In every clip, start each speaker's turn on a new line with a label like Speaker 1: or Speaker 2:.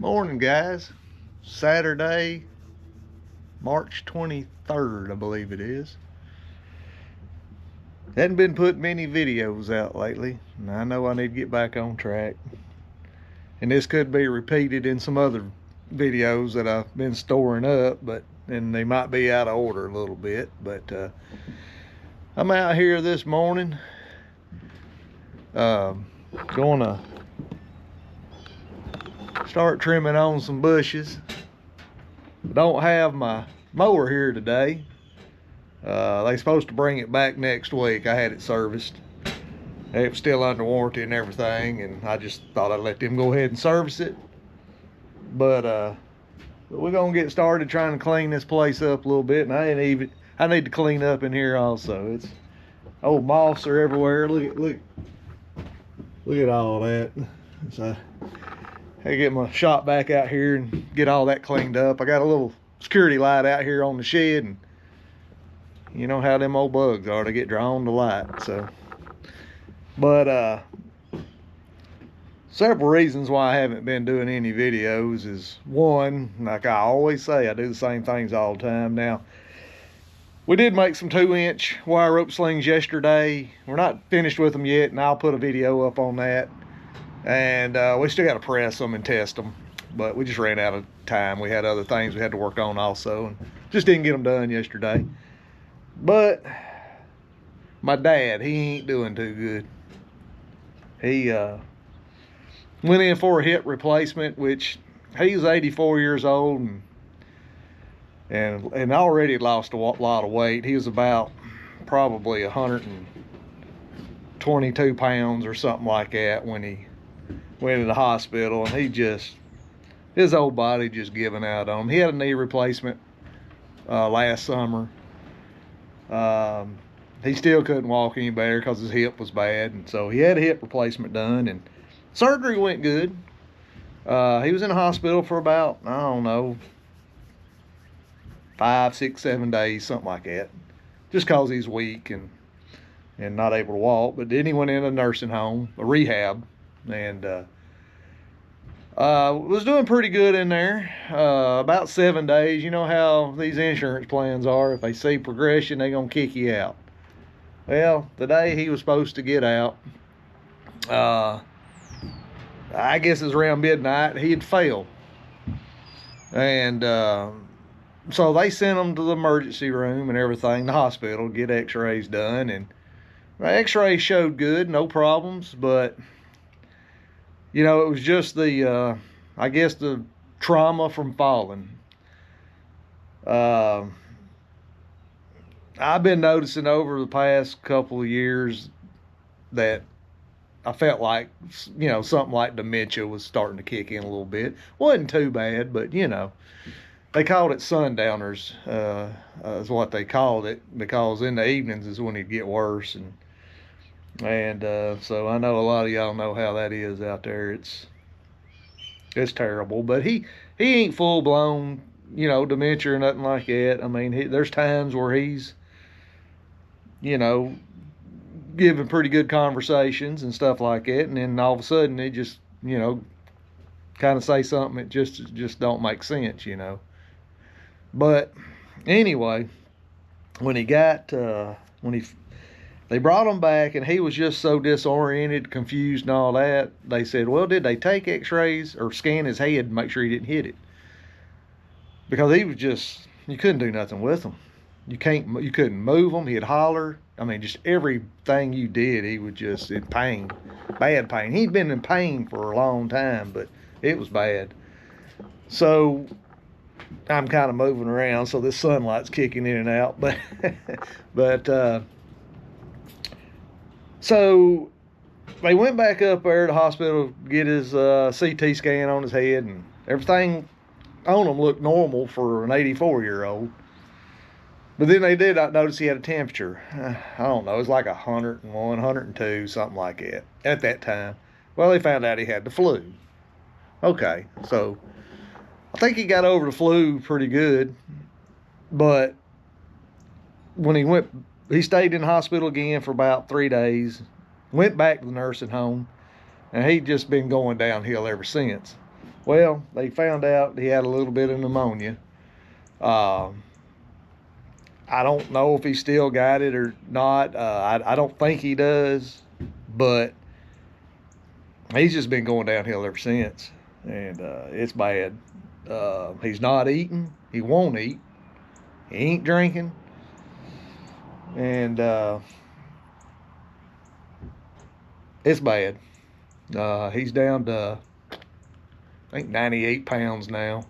Speaker 1: Morning, guys. Saturday, March 23rd, I believe it is. Hadn't been putting many videos out lately, and I know I need to get back on track. And this could be repeated in some other videos that I've been storing up, and they might be out of order a little bit. But I'm out here this morning, gonna start trimming on some bushes. I don't have my mower here today. They're supposed to bring it back next week. I had it serviced. It was still under warranty and everything, and I just thought I'd let them go ahead and service it. But we're gonna get started trying to clean this place up a little bit, and I need to clean up in here also. It's old moths are everywhere. Look at all that. So I get my shop back out here and get all that cleaned up. I got a little security light out here on the shed, and you know how them old bugs are, they get drawn to light. So, but several reasons why I haven't been doing any videos is, one, like I always say, I do the same things all the time. Now, we did make some 2-inch wire rope slings yesterday. We're not finished with them yet, and I'll put a video up on that. And we still got to press them and test them, but we just ran out of time. We had other things we had to work on also, and just didn't get them done yesterday. But my dad, he ain't doing too good. He went in for a hip replacement, which he's 84 years old and already lost a lot of weight. He was about probably 122 pounds or something like that when he went to the hospital, and his old body just giving out on him. He had a knee replacement last summer. He still couldn't walk any better because his hip was bad, and so he had a hip replacement done, and surgery went good. He was in the hospital for about, I don't know, 5, 6, 7 days, something like that, just because he's weak and not able to walk. But then he went in a nursing home, a rehab, and was doing pretty good in there. About 7 days. You know how these insurance plans are. If they see progression, they're gonna kick you out. Well, the day he was supposed to get out, I guess it was around midnight, he had failed. And so they sent him to the emergency room and everything, the hospital, get x-rays done, and the x-rays showed good, no problems. But you know, it was just the, I guess, the trauma from falling. I've been noticing over the past couple of years that I felt like, you know, something like dementia was starting to kick in a little bit. Wasn't too bad, but, you know, they called it sundowners, is what they called it, because in the evenings is when it'd get worse. And so I know a lot of y'all know how that is out there. It's terrible. But he ain't full blown, you know, dementia or nothing like that. I mean, there's times where he's, you know, giving pretty good conversations and stuff like that, and then all of a sudden he just, you know, kind of say something that just don't make sense, you know. But anyway, when he got they brought him back, and he was just so disoriented, confused, and all that. They said, well, did they take x-rays or scan his head and make sure he didn't hit it? Because he was just, you couldn't do nothing with him. You couldn't move him. He'd holler. I mean, just everything you did, he was just in pain, bad pain. He'd been in pain for a long time, but it was bad. So I'm kind of moving around, so this sunlight's kicking in and out. But so they went back up there to the hospital to get his CT scan on his head, and everything on him looked normal for an 84-year-old. But then they did notice he had a temperature. I don't know, it was like 101, 102, something like that at that time. Well, they found out he had the flu. Okay, so I think he got over the flu pretty good. But when he stayed in the hospital again for about 3 days, went back to the nursing home, and he'd just been going downhill ever since. Well, they found out he had a little bit of pneumonia. Um, I don't know if he still got it or not. I don't think he does, but he's just been going downhill ever since, and it's bad. He's not eating. He won't eat. He ain't drinking, and it's bad. He's down to, I think, 98 pounds now.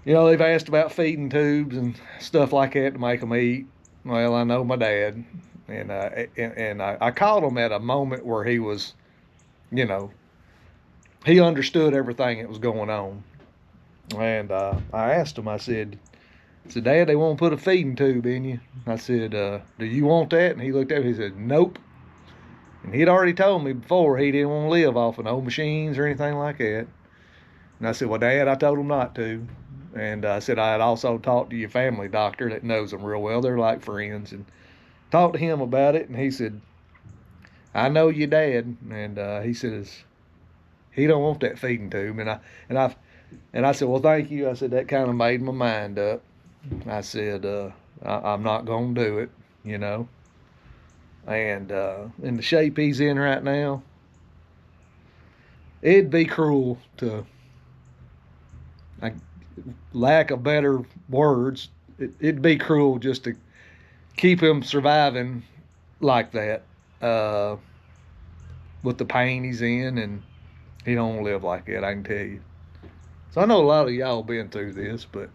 Speaker 1: You know, they've asked about feeding tubes and stuff like that to make him eat. Well, I know my dad, and I caught him at a moment where he was, you know, he understood everything that was going on. And I asked him, I said, Dad, they won't put a feeding tube in you. I said, do you want that? And he looked at me, he said, nope. And he'd already told me before he didn't want to live off of no machines or anything like that. And I said, well, Dad, I told him not to. And I said, I had also talked to your family doctor that knows them real well. They're like friends. And talked to him about it. And he said, I know your dad. And he says, he don't want that feeding tube. And I said, well, thank you. I said, that kind of made my mind up. I said, I'm not going to do it, you know. And in the shape he's in right now, it'd be cruel to, lack of better words, it'd be cruel just to keep him surviving like that, with the pain he's in, and he don't live like that, I can tell you. So I know a lot of y'all been through this, but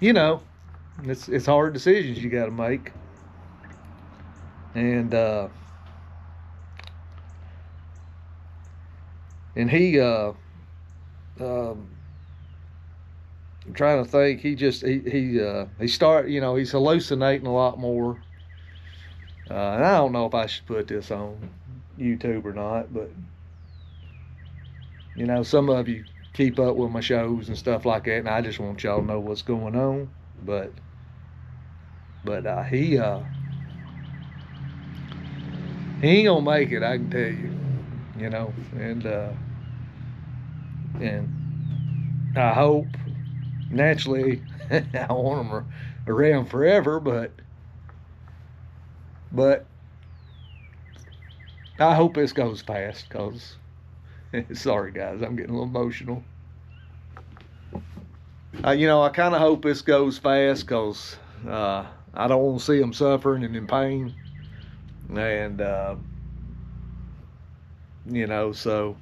Speaker 1: you know, it's hard decisions you got to make, and he I'm trying to think. He start, you know, he's hallucinating a lot more. And I don't know if I should put this on YouTube or not, but you know, some of you keep up with my shows and stuff like that, and I just want y'all to know what's going on. But he ain't gonna make it, I can tell you. You know, and I hope, naturally, I want him around forever, but I hope this goes fast, because sorry guys, I'm getting a little emotional. You know, I kind of hope this goes fast, because I don't want to see him suffering and in pain, and you know, so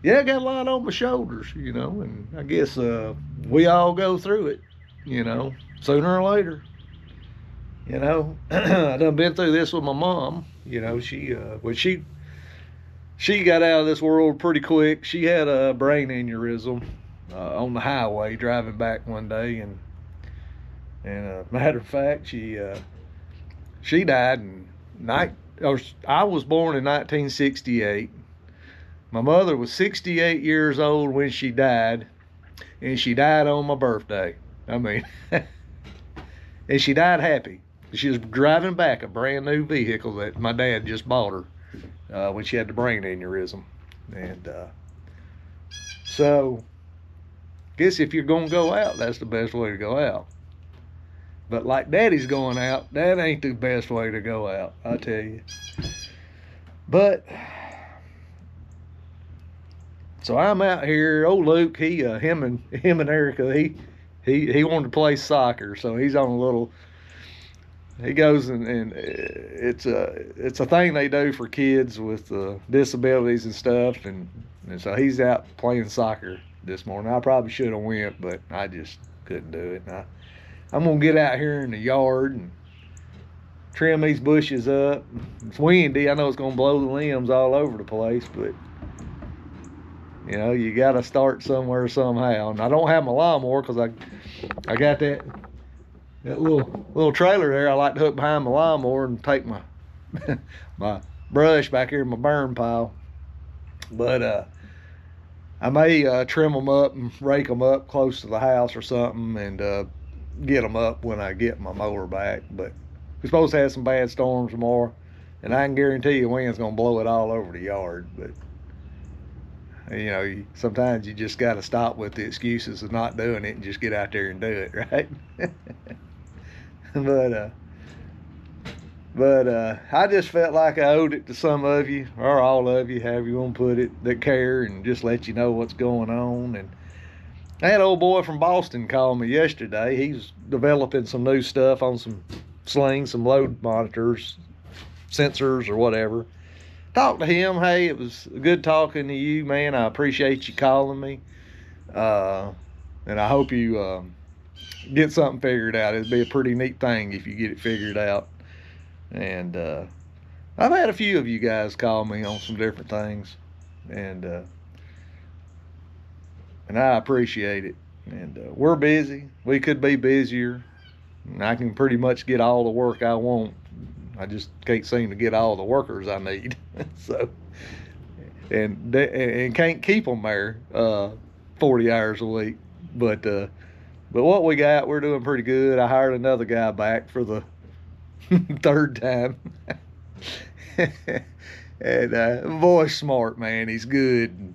Speaker 1: yeah, I got a lot on my shoulders, you know, and I guess we all go through it, you know, sooner or later. You know, I done been through this with my mom. You know, she got out of this world pretty quick. She had a brain aneurysm on the highway driving back one day, and matter of fact, she died in I was born in 1968. My mother was 68 years old when she died, and she died on my birthday. I mean, and she died happy. She was driving back a brand new vehicle that my dad just bought her when she had the brain aneurysm. And so, guess if you're going to go out, that's the best way to go out. But like Daddy's going out, that ain't the best way to go out, I tell you. But so I'm out here. Old Luke, him and Erica, he wanted to play soccer, so he's on a little. He goes and it's a thing they do for kids with disabilities and stuff, and so he's out playing soccer this morning. I probably should have went, but I just couldn't do it. And I'm gonna get out here in the yard and trim these bushes up. It's windy. I know it's gonna blow the limbs all over the place, but you know, you got to start somewhere somehow. And I don't have my lawnmower because I got that little trailer there. I like to hook behind my lawnmower and take my my brush back here in my burn pile. But I may trim them up and rake them up close to the house or something, and get them up when I get my mower back. But we're supposed to have some bad storms tomorrow. And I can guarantee you wind's going to blow it all over the yard. But, you know, sometimes you just got to stop with the excuses of not doing it and just get out there and do it, right? but, I just felt like I owed it to some of you, or all of you, however you want to put it, that care and just let you know what's going on. And I had an old boy from Boston call me yesterday. He's developing some new stuff on some slings, some load monitors, sensors, or whatever. Talked to him. Hey, it was good talking to you, man. I appreciate you calling me. And I hope you get something figured out. It'd be a pretty neat thing if you get it figured out. And I've had a few of you guys call me on some different things, and I appreciate it. And we're busy. We could be busier, and I can pretty much get all the work I want. I just can't seem to get all the workers I need. So, and can't keep them there 40 hours a week. But what we got, we're doing pretty good. I hired another guy back for the third time. And boy's smart, man. He's good.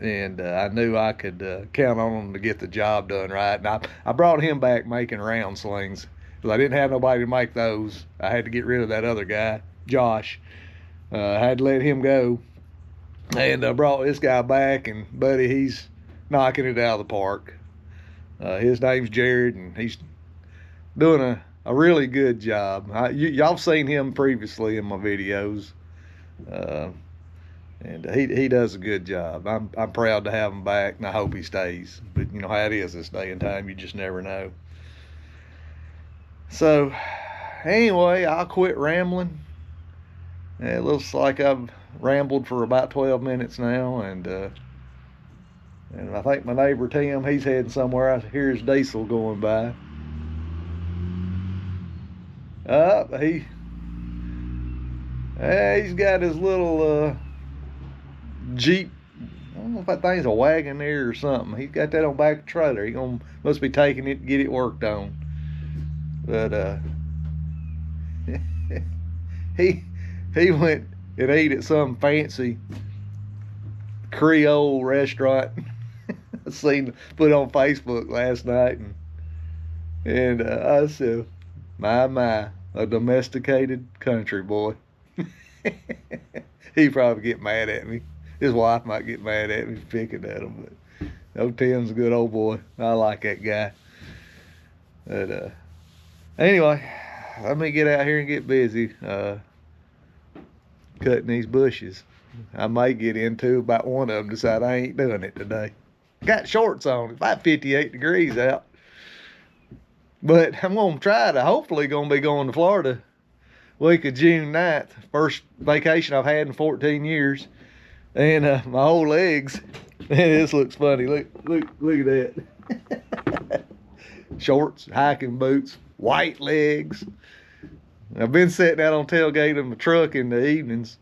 Speaker 1: And I knew I could count on him to get the job done right. And I brought him back making round slings, because I didn't have nobody to make those. I had to get rid of that other guy, Josh. I had to let him go. And I brought this guy back, and buddy, he's knocking it out of the park. His name's Jared, and he's doing a really good job. Y'all seen him previously in my videos, and he does a good job. I'm proud to have him back, and I hope he stays. But you know how it is this day and time, you just never know. So anyway, I'll quit rambling. It looks like I've rambled for about 12 minutes now, and I think my neighbor Tim, he's heading somewhere. I hear his diesel going by. He's got his little Jeep. I don't know if that thing's a Wagoneer or something. He's got that on back of the trailer. He must be taking it to get it worked on. But he went and ate at some fancy Creole restaurant. I seen put on Facebook last night, and I said, my, a domesticated country boy. He probably get mad at me. His wife might get mad at me for picking at him, but no, Tim's a good old boy. I like that guy. But anyway, let me get out here and get busy cutting these bushes. I may get into about one of them, decide I ain't doing it today. Got shorts on. It's about 58 degrees out. But I'm going to try to, hopefully going to be going to Florida week of June 9th. First vacation I've had in 14 years. And my whole legs, this looks funny. Look at that. Shorts, hiking boots, white legs. I've been sitting out on tailgate of my truck in the evenings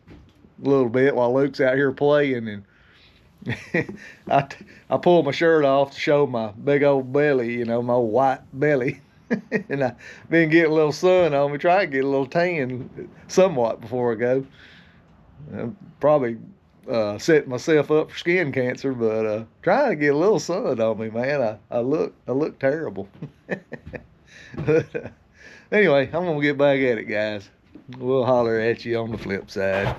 Speaker 1: a little bit while Luke's out here playing, and I pull my shirt off to show my big old belly, you know, my old white belly. And I've been getting a little sun on me, trying to get a little tan somewhat before I go. I'm probably setting myself up for skin cancer, but trying to get a little sun on me, man. I look terrible. But anyway, I'm gonna get back at it, guys. We'll holler at you on the flip side.